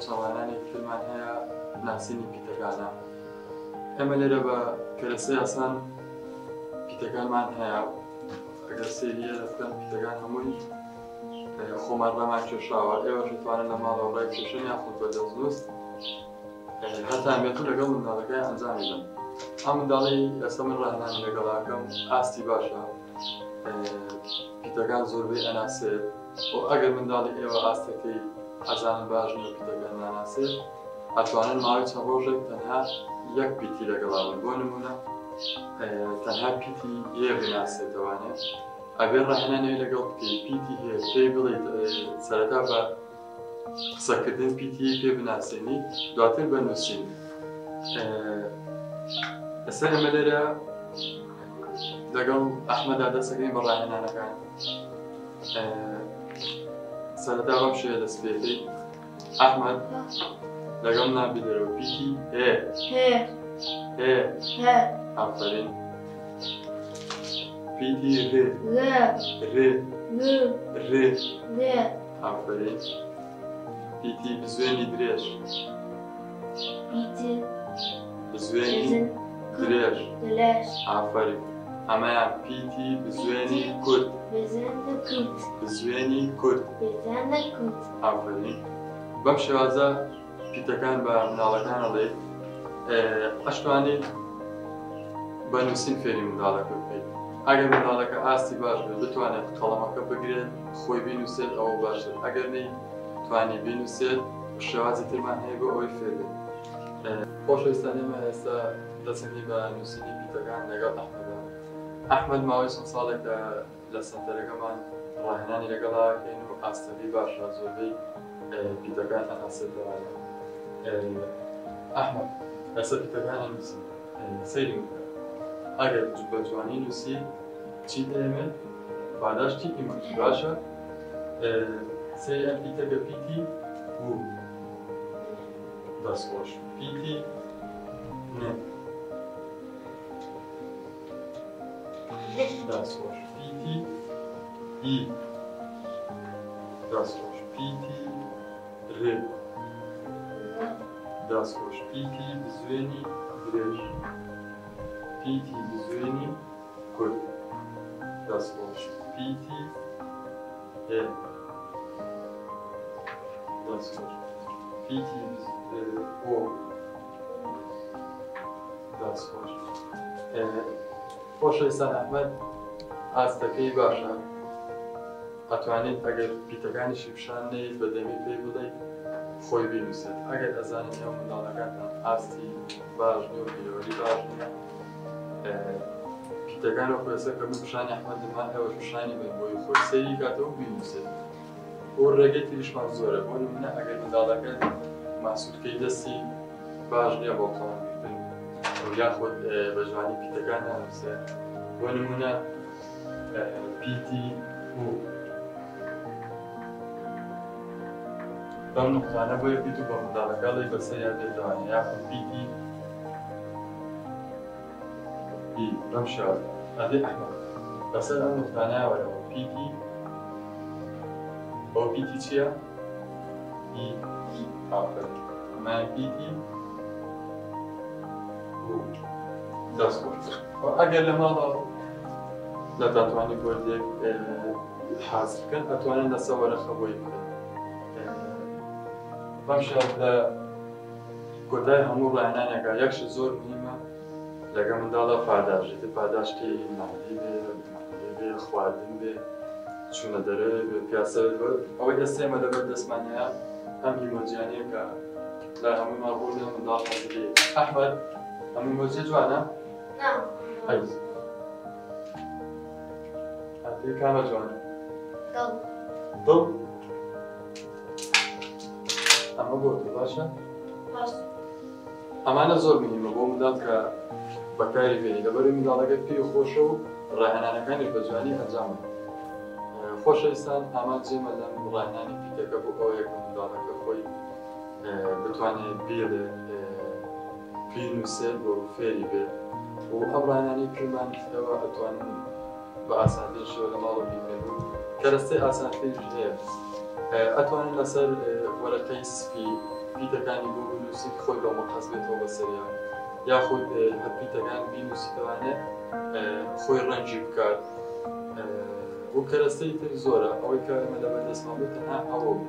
چاوانانی فیلمان هەیە ناسینی پیتەکانە. ئێمە لێرە بە کەرەسەی یاسان پیتەکانمان هەیە. ئەگەر سێریە دەکەن پیتەکان هەمووی خۆمان ڕێمان کێشاوە. ئێوەش دەتوانن لە ماڵەوە ڕێک کێشن یاخود بە دەستنووست هەتا بێتون لەگەڵ منداڵەکەی ئەنجامی بدەن. ئەم منداڵی ئێستا من ڕاهێنانی لەگەڵاکەم ئاستی باشە. پیتەکان زۆربەی ئەناسێت. ئەگەر منداڵی ئێوە ئاستەکەی ئەزانن باشن و پیتەکان ناناسێت، ئەتوانن ماوەی چەند ڕۆژێک تەنها یەک پیتی لەگەڵا بن. بۆ نمونە تەنها پیتی یە بناسێتەوانێت. ئەبێ ڕاهێنانی لەگەڵ بکەیت پیتی هەیە پێی بڵێیت سەرەتا بە قسەکردن پیتی پێ بناسێنی، دواتر بنووسین. ئێستا ئێمە لێرە لەگەڵ ئەحمەدا دەستەکەین بە ڕاهێنانەکان. سەرەتا بەم شێوەیە دەست پێکەی. ئەحمەد لەگەڵ نابی دەرەوە پیتی هێ ئافەرین. پیتی ڕێ ئافەرین. پیتی بزوێنی درێژ بزوێنی درێژ ئافەرین. ئەمەیان پیتی بزوێنی کورد بزوێنی کورد ئافەرین. بەم شێوازە پیتەکان بە منداڵەکان ئەڵێ ئەشتوانێت بەنووسین فێری منداڵەکە بکەیت. ئەگەر منداڵەکە ئاستی باش بێت بتوانێت قەڵەمەکە بگرێت خۆی بینووسێت ئەوە باشتر. ئەگەر نەی توانی بینووسێت شێوازی ترمان هەیە بۆ ئەوەی فێر بێت. خۆشەویستان ئێمە ئێستا دەچین بە نووسینی پیتەکان لەگەڵ ئەحمەدا. ئەحمەد ماوەی چەند ساڵێکە لە سەنتەرەکەمان ڕاهێنانی لەگەڵاکەین و ئاستەکەی باشە زۆربەی پیتەکان ئەناسێتەوانێت. ئەحمەد ئێستا پیتەکان ئەنووسین سەیری بکە. ئەگەر بە جوانی نووسی چی دەیەوێت پاداشتی ئیمەش باشە. سەیری ئەم پیتەکە پیتی بوو دەستخۆش پیتی نێ دەستخۆش پیتی ئی دەستخۆش پیتی ڕێ دەستخۆش پیتی بزوێنی درێژ پیتی بزوێنی کورد دەستخۆش پیتی هێ دەستخۆش پیتی بۆ دەستخۆش. خۆشەویستان ئەحمەد ئاستەکەی باشە. ئەتوانێت ئەگەر پیتەکانیشی پیشانێت بە دەمی پێی بڵێیت خۆی بینووسێت. ئەگەر ئەزانن ئێوە منداڵەکانتان ئاستی باش نیە و پیرۆری باش نییە، پیتەکان وەکو ئێستا کە من پیشانی ئەحمەد دەمان ئێوەش پیشانی بن بۆی خۆی سەیری کاتەوە بینووسێت. بۆ ڕێگەی تریشمان زۆرە. بۆ نمونە ئەگەر منداڵەکە ماسوودکەی دەستی باش نییە بۆ قەڵەم گرتن یاخود بە جوانی پیتەکان نانووسێت. بۆ نمونە پیتی بوو بەم نقطانە بۆ یەکیت و بە منداڵەکە لەی بەسەر یاد دێتوانێت یاخود پیتی ئی بەم شێوازە. ئەدەی ئەحمەد بەسەر ئەم نقطانەیە وەرەوە پیتی ئەو پیتی چییە؟ ئی ئافەرین. ئەمایان پیتی بوو دەستخۆش. ئەگەر لە ماڵەوە نەتوانانی بۆردێک حاضر بکەن ئەتوانن لەسەر وەرەقە بۆی بکەن. بەم شێوازە لە کۆتای هەموو ڕاهێنانێکە یەکش زۆر مهمە لەگەڵ منداڵە پاداشت. پاداشتی مالی بێ خواردن بێ چوونە دەرێ بێ پیاسە بێ. ئەوەی ئێستا ئێمە لەبەر دەستمان هەیە ئەم ئیمۆجیانەیە کە لە هەمووی ماڵبوو لە منداڵ حەزی بێ. ئەحمەد ئەم ئیمۆجیە جوانە؟ حەیز هەتێ کامە جوانە؟ دڵ ئەمە بۆ تۆ باشە؟ ئەمانە زۆر مهمە بۆ منداڵ کە بەکاری بێنی لەبەرەوەی منداڵەکە پێی خۆشە و ڕاهێنانەکانی بە جوانی ئەنجام بدەن. خۆشەویستان ئامانجێمە لەم ڕاهێنانی پیتەکە بۆ ئەوەیە کە منداڵەکە خۆی بتوانێت بێڵێ بینووسێت بۆ فێری بێت و ئەم ڕاهێنانەی کردمان ئێوە ئەتوانن بە ئاسانترین شێوە لە ماڵەوە بیکەن و کەرەستەی ئاسانتریش هەیە. ئەتوانن لەسەر وەرەقەی سپی پیتەکانی بۆ بنووسیت خۆی بە مەقەس بێتەوە بەسەریان یاخود هەر پیتەکان بینووسیتەوانێ خۆی ڕەنجی بکات بۆ کەرەستەی تر زۆرە ئەوەی کە ئەمە لە بەردەستمان بێت تەنها ئەوە بوو.